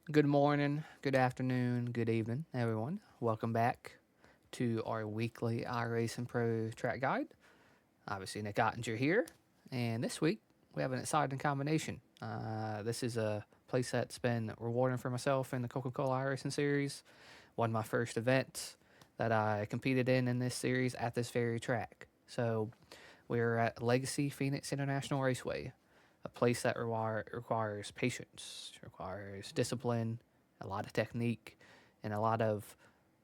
Good morning, good afternoon, good evening, everyone. Welcome back to our weekly iRacing Pro track guide. Obviously, Nick Ottinger here, and this week we have an exciting combination. This is a place that's been rewarding for myself in the Coca-Cola iRacing series. One of my first events that I competed in this series at this very track. So we're at Legacy Phoenix International Raceway, a place that requires patience, requires discipline, a lot of technique, and a lot of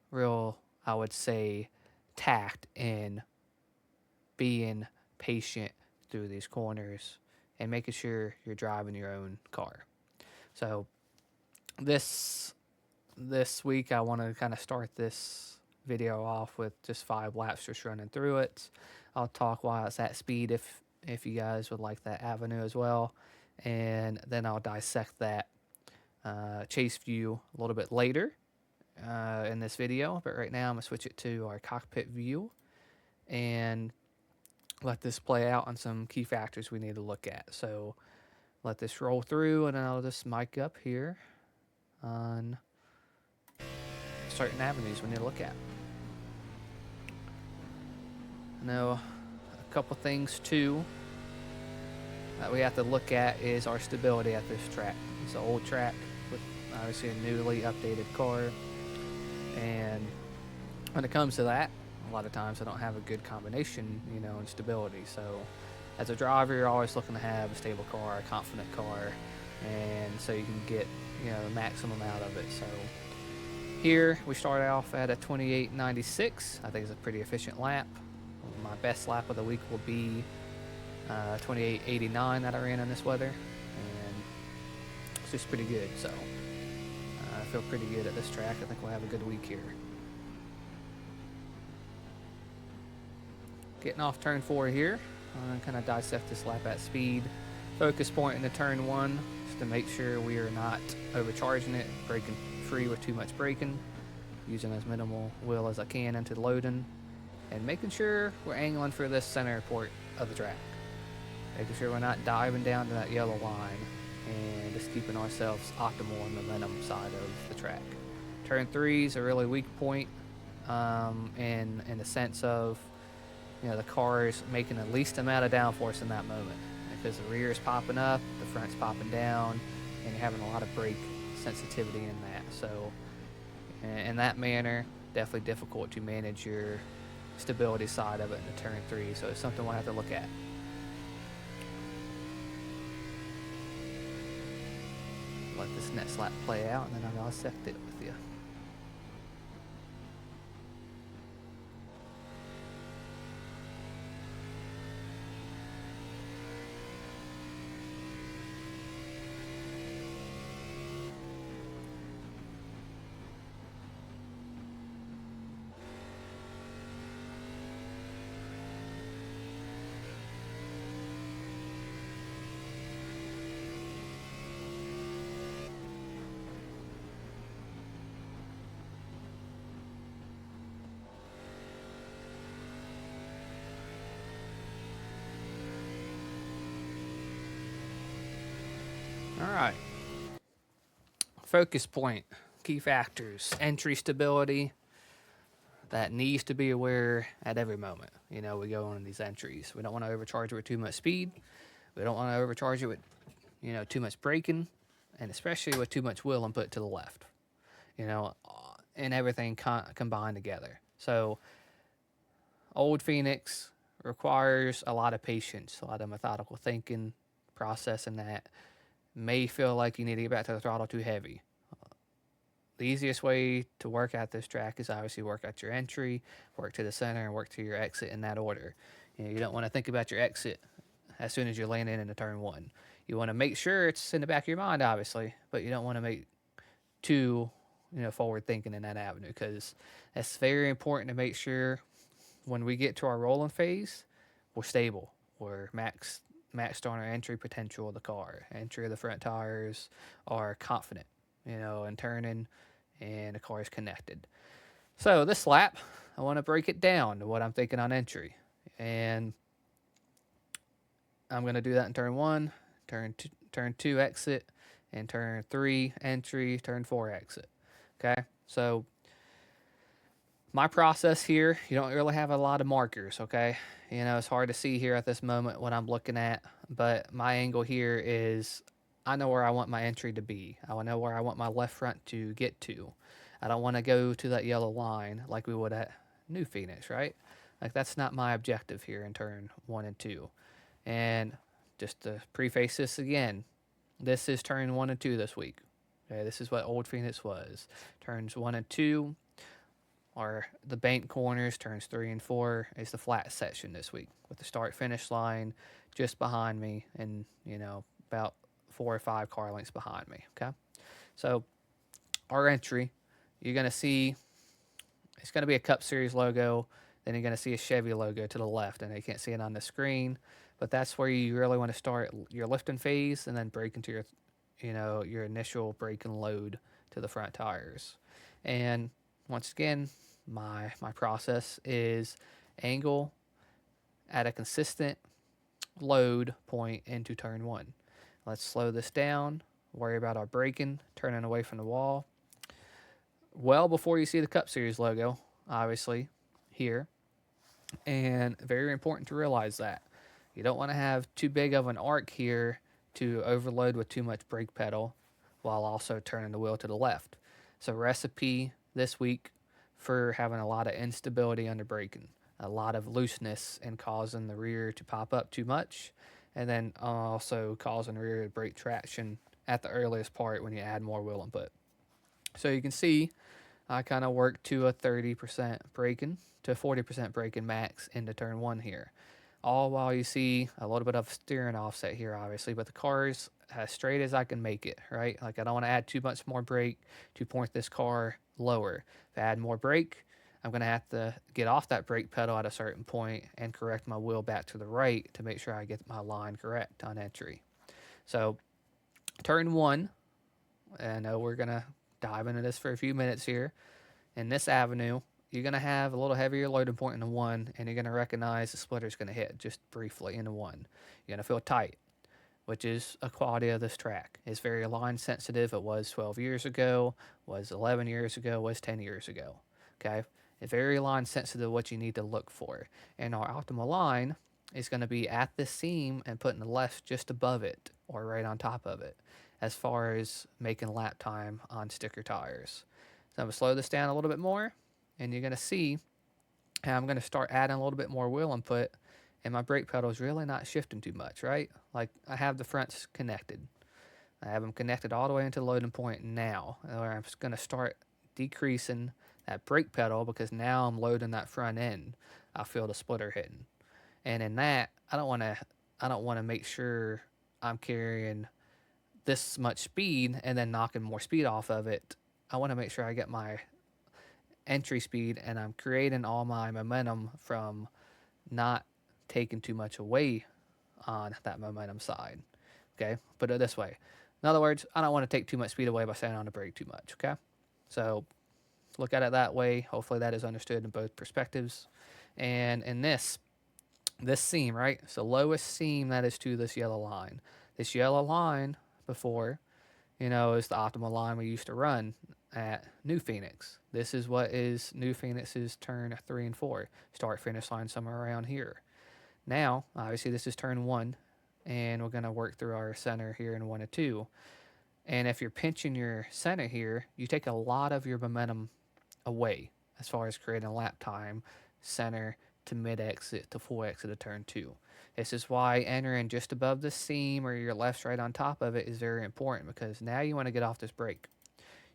real, I would say, tact in being patient through these corners and making sure you're driving your own car. So this this week I want to kind of start this video off with just 5 laps just running through it. I'll talk while it's at speed if you guys would like that avenue as well, and then I'll dissect that chase view a little bit later in this video. But right now I'm gonna switch it to our cockpit view and let this play out on some key factors we need to look at. So let this roll through, and then I'll just mic up here on certain avenues we need to look at. Now, a couple things too that we have to look at is our stability at this track. It's an old track with obviously a newly updated car, and when it comes to that, a lot of times I don't have a good combination, in stability. So, as a driver, you're always looking to have a stable car, a confident car, and so you can get the maximum out of it. So here we start off at a 28.96. I think it's a pretty efficient lap. My best lap of the week will be 28.89 that I ran in this weather, and it's just pretty good. So I feel pretty good at this track. I think we'll have a good week here. Getting off turn 4 here, I'm going to kind of dissect this lap at speed. Focus point into turn 1 just to make sure we are not overcharging it, breaking free with too much braking, using as minimal wheel as I can into loading, and making sure we're angling for this center port of the track. Making sure we're not diving down to that yellow line, and just keeping ourselves optimal on the momentum side of the track. Turn 3 is a really weak point in the sense of the car is making the least amount of downforce in that moment, because the rear is popping up, the front's popping down, and you're having a lot of brake sensitivity in that. So in that manner, definitely difficult to manage your stability side of it in the turn 3. So it's something we'll have to look at. Let this next lap play out, and then I'll dissect it with you. All right. Focus point, key factors, entry stability. That needs to be aware at every moment. We go on these entries. We don't want to overcharge it with too much speed. We don't want to overcharge it with, too much braking, and especially with too much wheel input to the left. And everything combined together. So, Old Phoenix requires a lot of patience, a lot of methodical thinking, processing that. May feel like you need to get back to the throttle too heavy. The easiest way to work at this track is obviously work at your entry, work to the center, and work to your exit in that order. You don't want to think about your exit as soon as you're landing into turn 1. You want to make sure it's in the back of your mind, obviously, but you don't want to make too forward thinking in that avenue, because it's very important to make sure when we get to our rolling phase, we're stable. We're maxed on our entry potential of the car. Entry of the front tires are confident, and turning, and the car is connected. So this lap, I want to break it down to what I'm thinking on entry. And I'm going to do that in turn 1, turn 2 exit, and turn 3 entry, turn 4 exit. Okay, so my process here, you don't really have a lot of markers. Okay, it's hard to see here at this moment what I'm looking at, but my angle here is I know where I want my entry to be. I know where I want my left front to get to. I don't want to go to that yellow line like we would at New Phoenix, right? Like, that's not my objective here in turn 1 and 2. And just to preface this again, this is turn 1 and 2 this week. Okay, this is what Old Phoenix was. Turns 1 and 2 are the bank corners. Turns 3 and 4 is the flat section this week, with the start finish line just behind me and, about 4 or 5 car lengths behind me. Okay, so our entry, you're going to see it's going to be a Cup Series logo. Then you're going to see a Chevy logo to the left, and you can't see it on the screen, but that's where you really want to start your lifting phase and then brake into your initial brake and load to the front tires. And once again, my process is angle at a consistent load point into turn 1. Let's slow this down, worry about our braking, turning away from the wall. Well before you see the Cup Series logo, obviously, here. And very important to realize that. You don't want to have too big of an arc here to overload with too much brake pedal while also turning the wheel to the left. So recipe this week for having a lot of instability under braking, a lot of looseness and causing the rear to pop up too much, and then also causing rear brake traction at the earliest part when you add more wheel input. So you can see I kind of work to a 30% braking to 40% braking max into turn 1 here. All while you see a little bit of steering offset here, obviously, but the car's as straight as I can make it, right? Like, I don't want to add too much more brake to point this car lower. If I add more brake, I'm going to have to get off that brake pedal at a certain point and correct my wheel back to the right to make sure I get my line correct on entry. So, turn 1, I know we're going to dive into this for a few minutes here. In this avenue, you're going to have a little heavier loading point in the 1, and you're going to recognize the splitter's going to hit just briefly in the 1. You're going to feel tight, which is a quality of this track. It's very line sensitive. It was 12 years ago, was 11 years ago, was 10 years ago. Okay? It's very line sensitive, what you need to look for. And our optimal line is going to be at this seam and putting the left just above it or right on top of it as far as making lap time on sticker tires. So I'm going to slow this down a little bit more, and you're going to see how I'm going to start adding a little bit more wheel input, and my brake pedal is really not shifting too much, right? Like, I have the fronts connected. I have them connected all the way into the loading point now, where I'm just going to start decreasing that brake pedal because now I'm loading that front end. I feel the splitter hitting. And in that, I don't want to make sure I'm carrying this much speed and then knocking more speed off of it. I want to make sure I get my entry speed and I'm creating all my momentum from not taking too much away on that momentum side. Okay, put it this way. In other words, I don't want to take too much speed away by staying on the brake too much. Okay, so look at it that way. Hopefully that is understood in both perspectives. And in this seam, right, it's the lowest seam that is to this yellow line. This yellow line before, is the optimal line we used to run at New Phoenix. This is what is New Phoenix's turn 3 and 4. Start finish line somewhere around here. Now, obviously, this is turn 1, and we're going to work through our center here in 1 and 2. And if you're pinching your center here, you take a lot of your momentum away as far as creating lap time, center to mid exit to full exit of turn 2. This is why entering just above the seam or your left's right on top of it is very important, because now you want to get off this brake.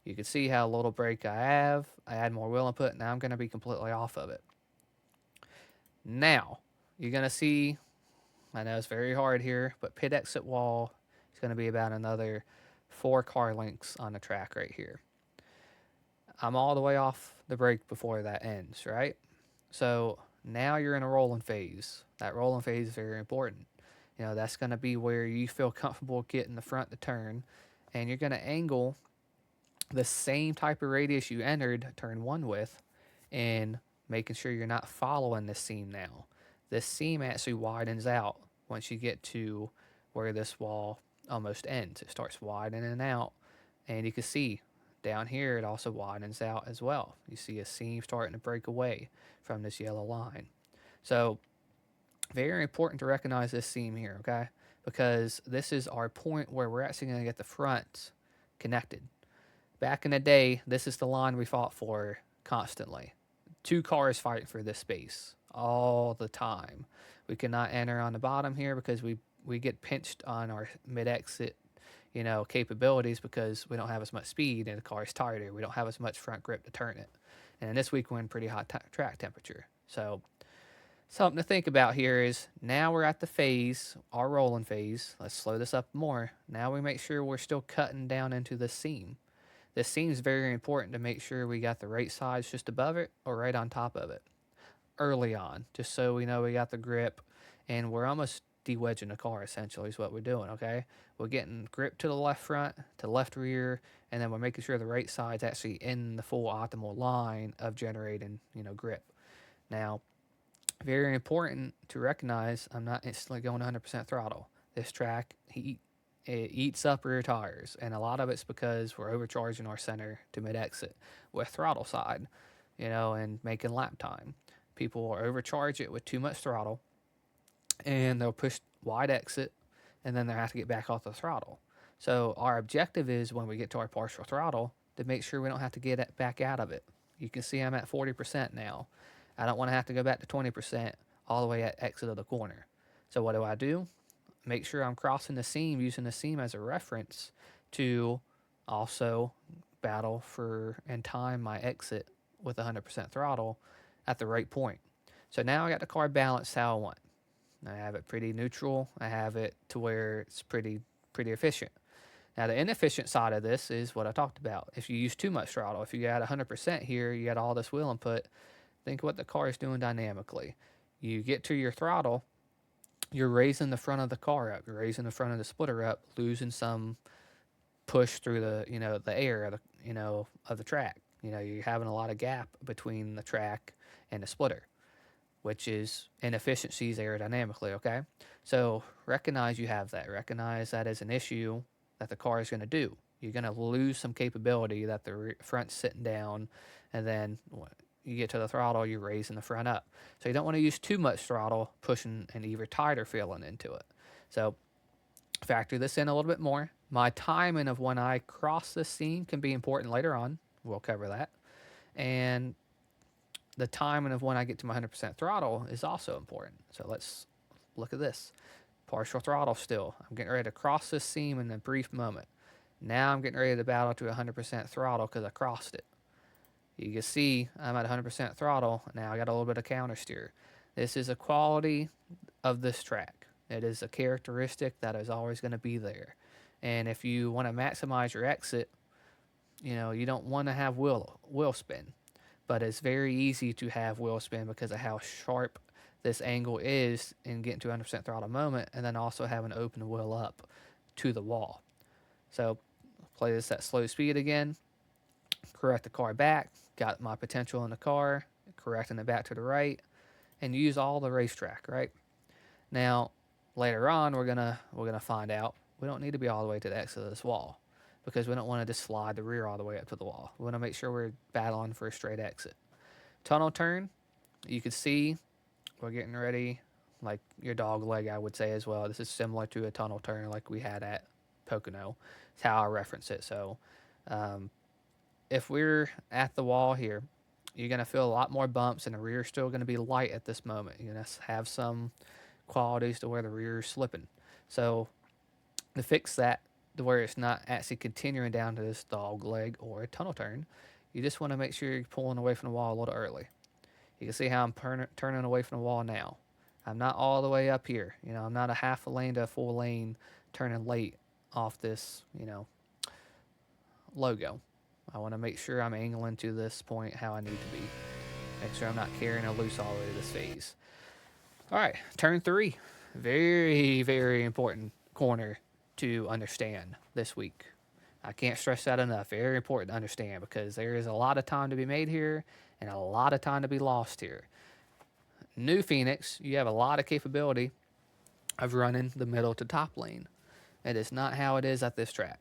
You can see how little brake I have. I add more wheel input. Now I'm going to be completely off of it. Now, you're going to see, I know it's very hard here, but pit exit wall is going to be about another 4 car lengths on the track right here. I'm all the way off the brake before that ends, right? So now you're in a rolling phase. That rolling phase is very important. That's going to be where you feel comfortable getting the front to turn, and you're going to angle the same type of radius you entered turn 1 with, and making sure you're not following this seam now. This seam actually widens out once you get to where this wall almost ends. It starts widening out, and you can see down here it also widens out as well. You see a seam starting to break away from this yellow line. So very important to recognize this seam here, okay? Because this is our point where we're actually going to get the front connected. Back in the day, this is the line we fought for constantly. Two cars fighting for this space all the time. We cannot enter on the bottom here because we get pinched on our mid-exit, capabilities because we don't have as much speed and the car is tighter. We don't have as much front grip to turn it. And this week we're in pretty hot track temperature. So something to think about here is now we're at the phase, our rolling phase. Let's slow this up more. Now we make sure we're still cutting down into the seam. This seems very important to make sure we got the right sides just above it or right on top of it early on, just so we know we got the grip and we're almost de-wedging the car essentially is what we're doing, okay? We're getting grip to the left front, to the left rear, and then we're making sure the right side's actually in the full optimal line of generating, grip. Now, very important to recognize I'm not instantly going 100% throttle. This track, it eats up rear tires, and a lot of it's because we're overcharging our center to mid-exit with throttle side, and making lap time. People will overcharge it with too much throttle, and they'll push wide exit, and then they'll have to get back off the throttle. So our objective is when we get to our partial throttle to make sure we don't have to get it back out of it. You can see I'm at 40% now. I don't want to have to go back to 20% all the way at exit of the corner. So what do? Make sure I'm crossing the seam, using the seam as a reference to also battle for and time my exit with 100% throttle at the right point. So now I got the car balanced how I want. I have it pretty neutral. I have it to where it's pretty efficient. Now the inefficient side of this is what I talked about. If you use too much throttle, if you got 100% here, you got all this wheel input, think what the car is doing dynamically. You get to your throttle, you're raising the front of the car up, you're raising the front of the splitter up, losing some push through the air of the track. You're having a lot of gap between the track and the splitter, which is inefficiencies aerodynamically, okay? So recognize you have that. Recognize that as an issue that the car is going to do. You're going to lose some capability that the front's sitting down, and then you get to the throttle, you're raising the front up. So you don't want to use too much throttle, pushing an even tighter feeling into it. So factor this in a little bit more. My timing of when I cross this seam can be important later on. We'll cover that. And the timing of when I get to my 100% throttle is also important. So let's look at this. Partial throttle still. I'm getting ready to cross this seam in a brief moment. Now I'm getting ready to battle to 100% throttle because I crossed it. You can see I'm at 100% throttle. Now I got a little bit of counter steer. This is a quality of this track. It is a characteristic that is always going to be there. And if you want to maximize your exit, you don't want to have wheel spin. But it's very easy to have wheel spin because of how sharp this angle is in getting to 100% throttle moment, and then also having to open the wheel up to the wall. So play this at slow speed again. Correct the car back, got my potential in the car, correcting it back to the right, and use all the racetrack, right? Now, later on, we're gonna find out we don't need to be all the way to the exit of this wall because we don't want to just slide the rear all the way up to the wall. We want to make sure we're battling for a straight exit. Tunnel turn, you can see we're getting ready, like your dog leg, I would say as well. This is similar to a tunnel turn like we had at Pocono. It's how I reference it. So, if we're at the wall here, you're going to feel a lot more bumps, and the rear is still going to be light at this moment. You're going to have some qualities to where the rear is slipping. So to fix that, to where it's not actually continuing down to this dog leg or a tunnel turn, you just want to make sure you're pulling away from the wall a little early. You can see how I'm turning away from the wall now. I'm not all the way up here. I'm not a half a lane to a full lane turning late off this, logo. I want to make sure I'm angling to this point how I need to be. Make sure I'm not carrying a loose all the way to this phase. All right, turn 3. Very, very important corner to understand this week. I can't stress that enough. Very important to understand because there is a lot of time to be made here and a lot of time to be lost here. New Phoenix, you have a lot of capability of running the middle to top lane. It is not how it is at this track,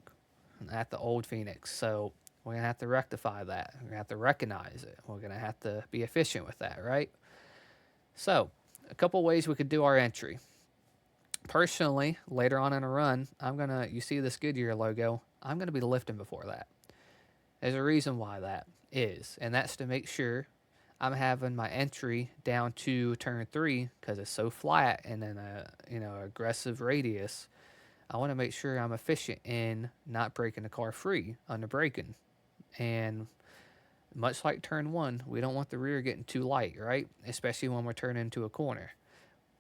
at the old Phoenix. So we're going to have to rectify that. We're going to have to recognize it. We're going to have to be efficient with that, right? So, a couple ways we could do our entry. Personally, later on in a run, you see this Goodyear logo, I'm going to be lifting before that. There's a reason why that is, and that's to make sure I'm having my entry down to turn 3 because it's so flat and then aggressive radius. I want to make sure I'm efficient in not breaking the car free under braking. And much like turn 1, we don't want the rear getting too light, right? Especially when we're turning into a corner.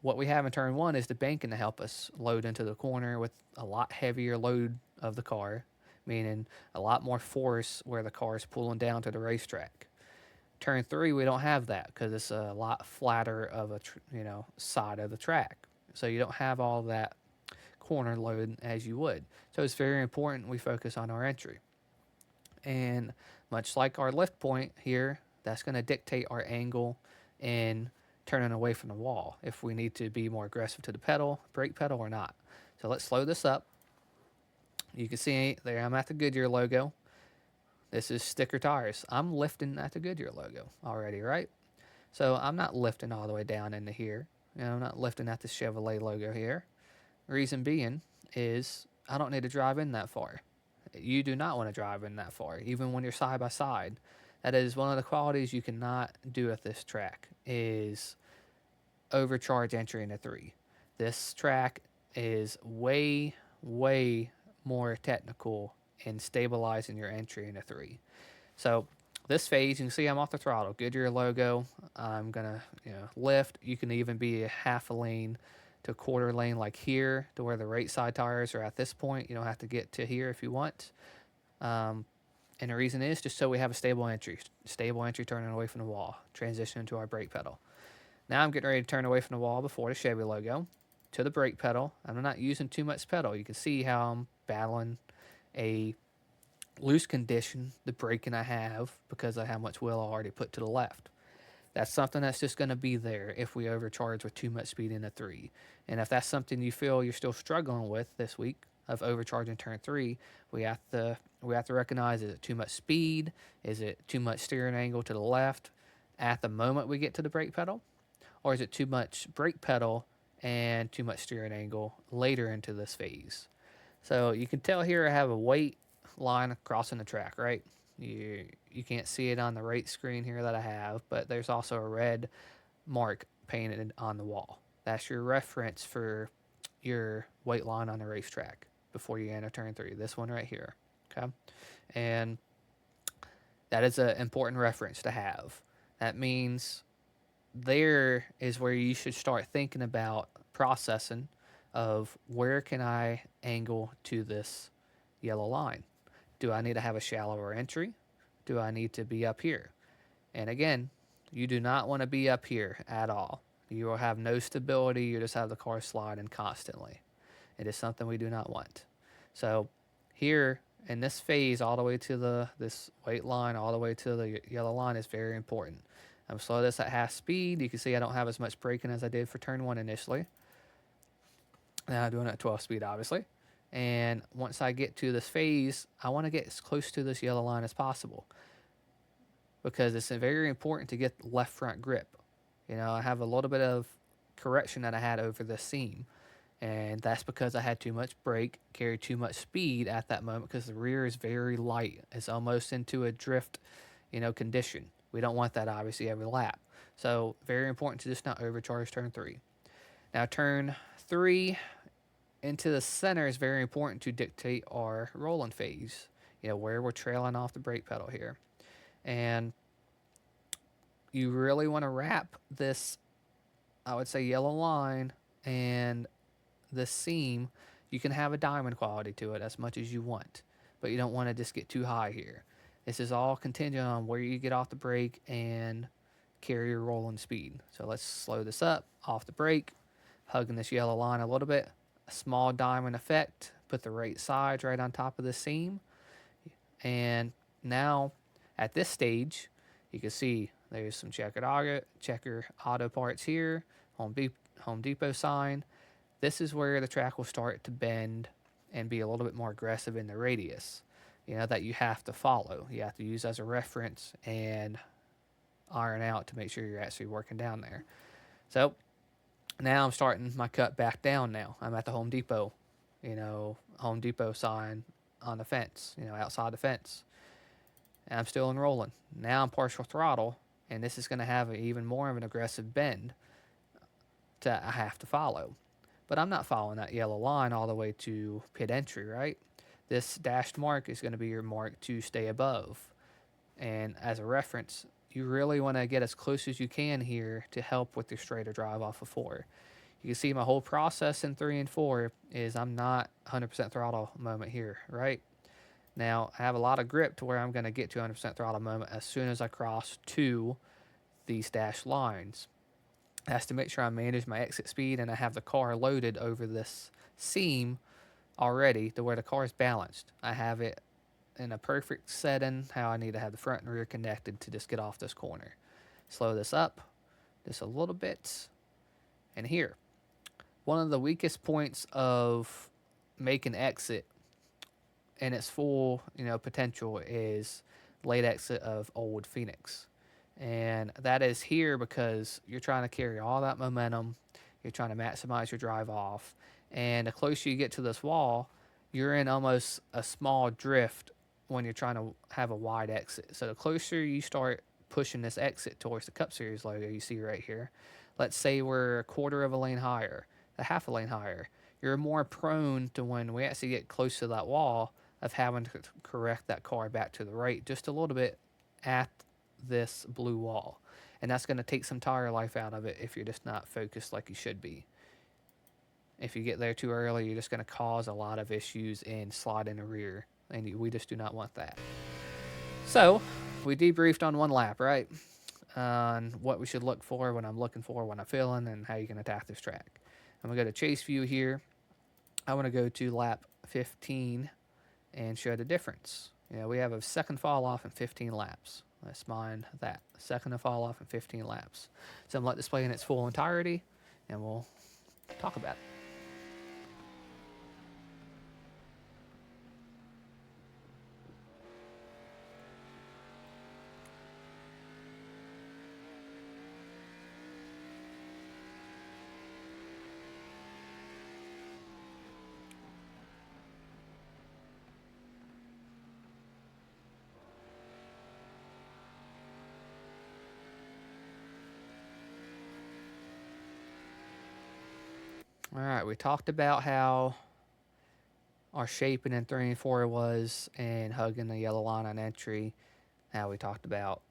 What we have in turn 1 is the banking to help us load into the corner with a lot heavier load of the car, meaning a lot more force where the car is pulling down to the racetrack. Turn 3, we don't have that because it's a lot flatter of a side of the track, so you don't have all that corner load as you would. So it's very important we focus on our entry. And much like our lift point here, that's going to dictate our angle in turning away from the wall, if we need to be more aggressive to the pedal, brake pedal, or not. So let's slow this up. You can see there I'm at the Goodyear logo. This is sticker tires. I'm lifting at the Goodyear logo already, right? So I'm not lifting all the way down into here. I'm not lifting at the Chevrolet logo here. Reason being is I don't need to drive in that far. You do not want to drive in that far, even when you're side by side. That is one of the qualities you cannot do at this track is overcharge entry into 3. This track is way, way more technical in stabilizing your entry into 3. So this phase, you can see I'm off the throttle. Goodyear logo. I'm gonna lift. You can even be a half a lane to a quarter lane like here to where the right side tires are at this point. You don't have to get to here if you want. And the reason is just so we have a stable entry turning away from the wall, transition into our brake pedal. Now I'm getting ready to turn away from the wall before the Chevy logo to the brake pedal. I'm not using too much pedal. You can see how I'm battling a loose condition, the braking I have because of how much wheel I already put to the left. That's something that's just going to be there if we overcharge with too much speed in the 3. And if that's something you feel you're still struggling with this week of overcharging turn 3, we have to recognize, is it too much speed? Is it too much steering angle to the left at the moment we get to the brake pedal? Or is it too much brake pedal and too much steering angle later into this phase? So you can tell here I have a white line crossing the track, right? You can't see it on the right screen here that I have, but there's also a red mark painted on the wall. That's your reference for your white line on the racetrack before you enter turn 3. This one right here, okay? And that is an important reference to have. That means there is where you should start thinking about processing of where can I angle to this yellow line. Do I need to have a shallower entry? Do I need to be up here? And again, you do not want to be up here at all. You will have no stability. You just have the car sliding constantly. It is something we do not want. So here in this phase, all the way to this white line, all the way to the yellow line is very important. I'm slow this at half speed. You can see I don't have as much braking as I did for turn 1 initially. Now I'm doing it at 12 speed, obviously. And once I get to this phase, I want to get as close to this yellow line as possible because it's very important to get left front grip. I have a little bit of correction that I had over this seam, and that's because I had too much brake, carried too much speed at that moment because the rear is very light. It's almost into a drift, condition. We don't want that obviously every lap. So very important to just not overcharge turn 3. Now turn 3 into the center is very important to dictate our rolling phase, where we're trailing off the brake pedal here. And you really want to wrap this, I would say, yellow line and this seam. You can have a diamond quality to it as much as you want, but you don't want to just get too high here. This is all contingent on where you get off the brake and carry your rolling speed. So let's slow this up, off the brake, hugging this yellow line a little bit. A small diamond effect, put the right sides right on top of the seam. And now at this stage, you can see there's some checker auto parts Home Depot sign. This is where the track will start to bend and be a little bit more aggressive in the radius, that you have to follow. You have to use as a reference and iron out to make sure you're actually working down there. So now I'm starting my cut back down now. I'm at the Home Depot, Home Depot sign on the fence, outside the fence. And I'm still enrolling. Now I'm partial throttle, and this is going to have even more of an aggressive bend that I have to follow. But I'm not following that yellow line all the way to pit entry, right? This dashed mark is going to be your mark to stay above. And as a reference, you really want to get as close as you can here to help with your straighter drive off of 4. You can see my whole process in 3 and 4 is I'm not 100% throttle moment here, right? Now, I have a lot of grip to where I'm going to get to 100% throttle moment as soon as I cross to these dashed lines. That's to make sure I manage my exit speed and I have the car loaded over this seam already to where the car is balanced. I have it in a perfect setting, how I need to have the front and rear connected to just get off this corner. Slow this up just a little bit. And here, one of the weakest points of making exit in its full, potential is late exit of Old Phoenix. And that is here because you're trying to carry all that momentum. You're trying to maximize your drive off. And the closer you get to this wall, you're in almost a small drift when you're trying to have a wide exit. So the closer you start pushing this exit towards the Cup Series logo you see right here, let's say we're a quarter of a lane higher, a half a lane higher, you're more prone to when we actually get close to that wall of having to correct that car back to the right just a little bit at this blue wall. And that's going to take some tire life out of it if you're just not focused like you should be. If you get there too early, you're just going to cause a lot of issues and slide in the rear. And we just do not want that. So, we debriefed on one lap, right? On what we should look for, what I'm looking for, what I'm feeling, and how you can attack this track. I'm going to go to chase view here. I want to go to lap 15 and show the difference. We have a second fall off in 15 laps. Let's mind that. Second to fall off in 15 laps. So I'm going to let this play in its full entirety, and we'll talk about it. All right, we talked about how our shaping in 3 and 4 was and hugging the yellow line on entry. How we talked about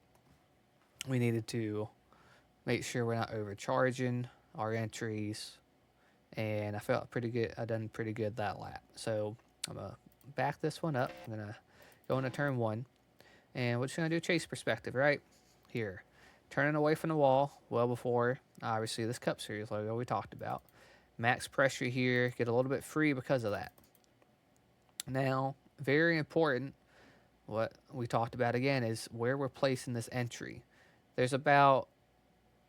we needed to make sure we're not overcharging our entries. And I felt pretty good. I done pretty good that lap. So I'm going to back this one up. I'm going to go into turn 1. And we're just going to do a chase perspective right here. Turning away from the wall well before, obviously, this Cup Series logo we talked about. Max pressure here, get a little bit free because of that. Now, very important, what we talked about again is where we're placing this entry. There's about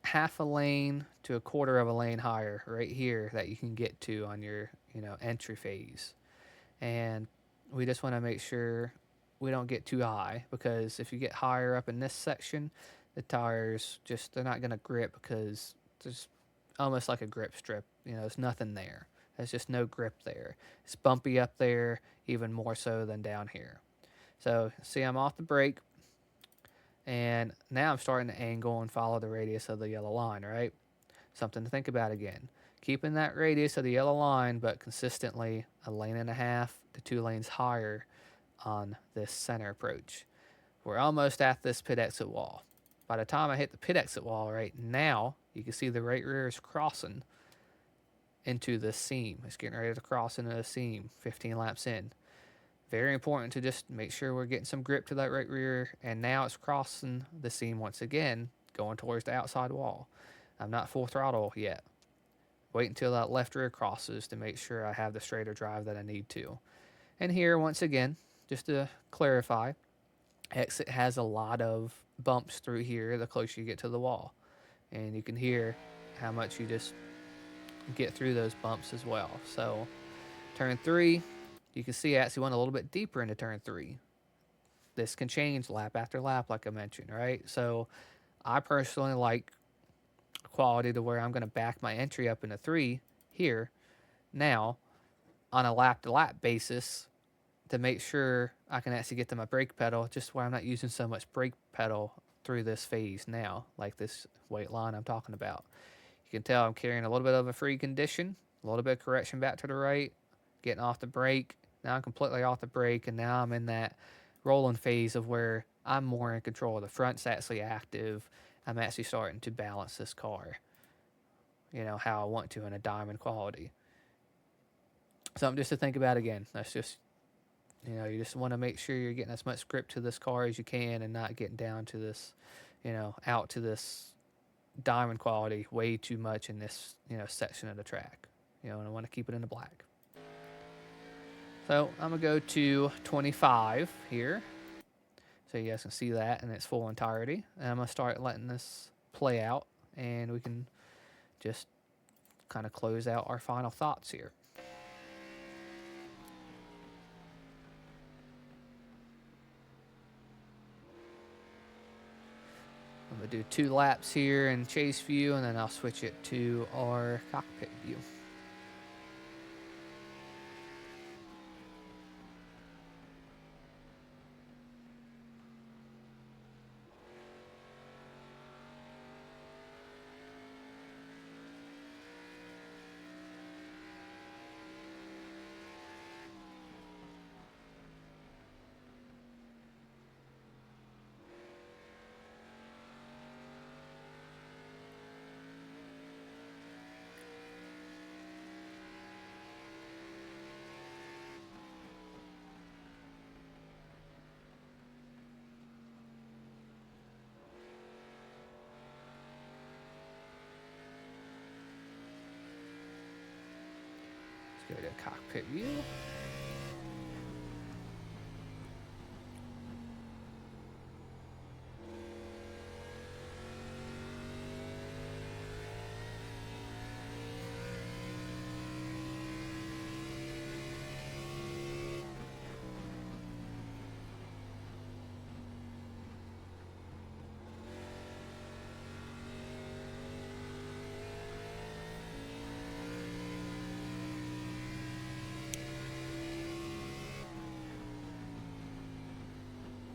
half a lane to a quarter of a lane higher right here that you can get to on your, entry phase. And we just want to make sure we don't get too high, because if you get higher up in this section, the tires they're not going to grip because there's almost like a grip strip. There's nothing there. There's just no grip there. It's bumpy up there, even more so than down here. So, see, I'm off the brake, and now I'm starting to angle and follow the radius of the yellow line, right? Something to think about again. Keeping that radius of the yellow line, but consistently a lane and a half to 2 lanes higher on this center approach. We're almost at this pit exit wall. By the time I hit the pit exit wall right now, you can see the right rear is crossing into the seam. It's getting ready to cross into the seam 15 laps in. Very important to just make sure we're getting some grip to that right rear. And now it's crossing the seam once again, going towards the outside wall. I'm not full throttle yet. Wait until that left rear crosses to make sure I have the straighter drive that I need to. And here, once again, just to clarify, exit has a lot of bumps through here the closer you get to the wall. And you can hear how much you just get through those bumps as well. So, turn 3, you can see I actually went a little bit deeper into turn 3. This can change lap after lap, like I mentioned, right? So I personally like quality to where I'm going to back my entry up into 3 here now on a lap to lap basis to make sure I can actually get to my brake pedal, just where I'm not using so much brake pedal through this phase now, like this weight line I'm talking about. You can tell I'm carrying a little bit of a free condition, a little bit of correction back to the right, getting off the brake. Now I'm completely off the brake, and now I'm in that rolling phase of where I'm more in control. The front's actually active. I'm actually starting to balance this car, how I want to in a diamond quality. Something just to think about again. That's just, you just want to make sure you're getting as much grip to this car as you can and not getting down to this, out to this diamond quality way too much in this, section of the track. And I want to keep it in the black. So I'm going to go to 25 here. So you guys can see that in its full entirety. And I'm going to start letting this play out, and we can just kind of close out our final thoughts here. I'm going to do 2 laps here in chase view, and then I'll switch it to our cockpit view. Go to cockpit view.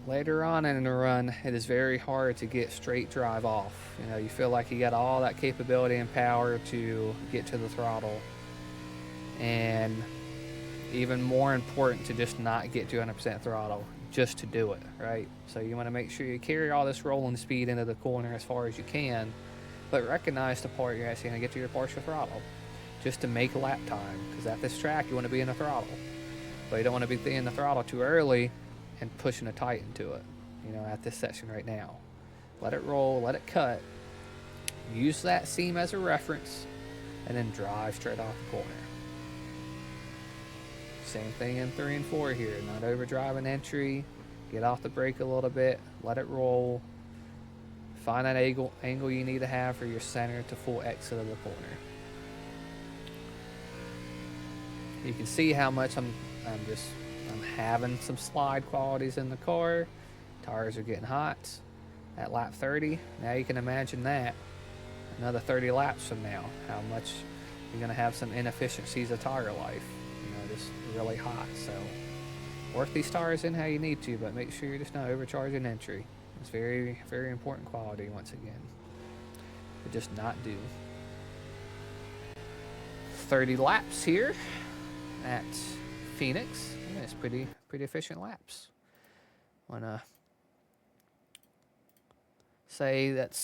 Later on in the run, it is very hard to get straight drive off. You feel like you got all that capability and power to get to the throttle. And even more important to just not get to 100% throttle, just to do it, right? So you want to make sure you carry all this rolling speed into the corner as far as you can, but recognize the part you're actually going to get to your partial throttle, just to make lap time. Because at this track, you want to be in the throttle. But you don't want to be in the throttle too early and pushing a tight into it, at this section right now. Let it roll, let it cut. Use that seam as a reference, and then drive straight off the corner. Same thing in 3 and 4 here. Not overdriving entry. Get off the brake a little bit. Let it roll. Find that angle you need to have for your center to full exit of the corner. You can see how much I'm having some slide qualities in the car. Tires are getting hot at lap 30. Now you can imagine that another 30 laps from now, how much you're going to have some inefficiencies of tire life. Just really hot. So work these tires in how you need to, but make sure you're just not overcharging entry. It's very, very important quality once again. But just not do. 30 laps here at Phoenix. Yeah, it's pretty efficient laps. Wanna say I'd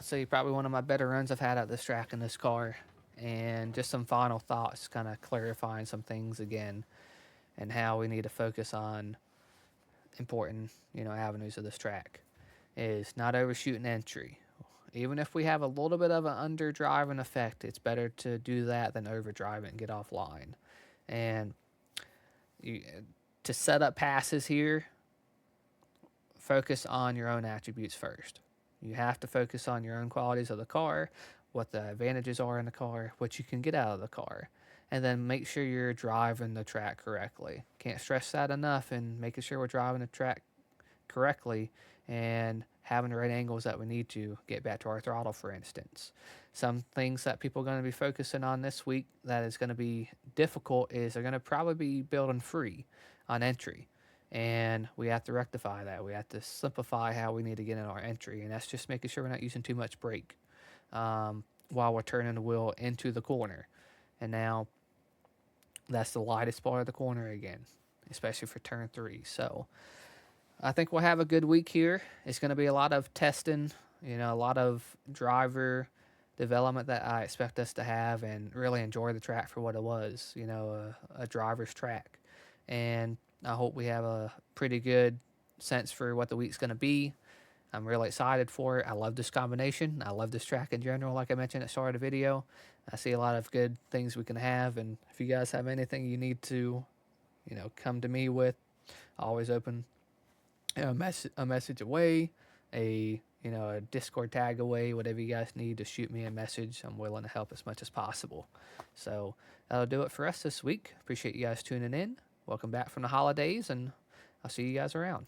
say probably one of my better runs I've had at this track in this car. And just some final thoughts, kind of clarifying some things again, and how we need to focus on important, avenues of this track. Is not overshooting entry. Even if we have a little bit of an underdriving effect, it's better to do that than overdrive it and get offline. And to set up passes here, focus on your own attributes first. You have to focus on your own qualities of the car, what the advantages are in the car, what you can get out of the car. and then make sure you're driving the track correctly. Can't stress that enough, and making sure we're driving the track correctly and having the right angles that we need to get back to our throttle, for instance. Some things that people are going to be focusing on this week that is going to be difficult is they're going to probably be building free on entry. And we have to rectify that. We have to simplify how we need to get in our entry. And that's just making sure we're not using too much brake while we're turning the wheel into the corner. And now that's the lightest part of the corner again, especially for turn 3. So I think we'll have a good week here. It's going to be a lot of testing, a lot of driver development that I expect us to have and really enjoy the track for what it was, a driver's track. And I hope we have a pretty good sense for what the week's going to be. I'm really excited for it. I love this combination. I love this track in general, like I mentioned at the start of the video. I see a lot of good things we can have. And if you guys have anything you need to, come to me with, always open a message away, a Discord tag away, whatever you guys need to shoot me a message. I'm willing to help as much as possible. So that'll do it for us this week. Appreciate you guys tuning in. Welcome back from the holidays, and I'll see you guys around.